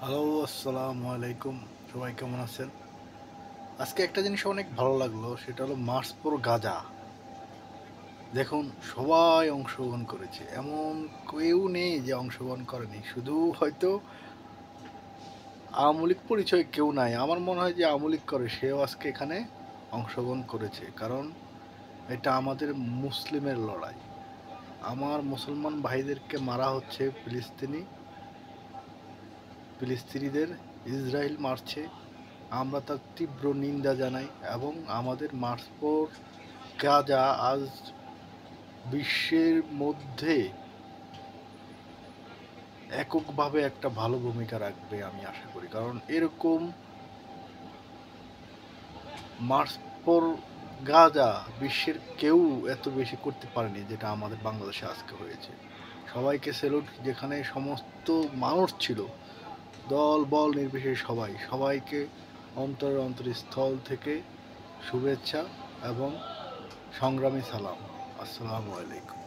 Hello, আসসালামু আলাইকুম। সবাই কেমন আছেন? আজকে একটা জিনিস অনেক ভালো লাগলো, সেটা হলো মার্চ ফর গাজা। দেখুন, সবাই অংশগ্রহণ করেছে। এমন কেউ নেই যে অংশগ্রহণ করেনি। শুধু হয়তো আওয়ামী লীগ পরিচয় কেউ নাই। আমার মনে হয় যে আওয়ামী লীগ করে সেও আজকে এখানে অংশগ্রহণ করেছে। কারণ এটা আমাদের মুসলিমের লড়াই। আমার মুসলমান ভাইদেরকে মারা হচ্ছে ফিলিস্তিনিদের, ইসরায়েল মারছে। আমরা তার তীব্র নিন্দা জানাই এবং আমাদের মার্চ ফর গাজা আজ বিশ্বের মধ্যে এককভাবে একটা ভালো ভূমিকা রাখবে আমি আশা করি। কারণ এরকম মার্চ ফর গাজা বিশ্বের কেউ এত বেশি করতে পারেনি যেটা আমাদের বাংলাদেশে আজকে হয়েছে। সবাইকে স্যালুট, যেখানে সমস্ত মানুষ ছিল, দল বল নির্বিশেষে সবাইকে অন্তরের অন্তরস্থল থেকে শুভেচ্ছা এবং সংগ্রামী সালাম। আসসালামু আলাইকুম।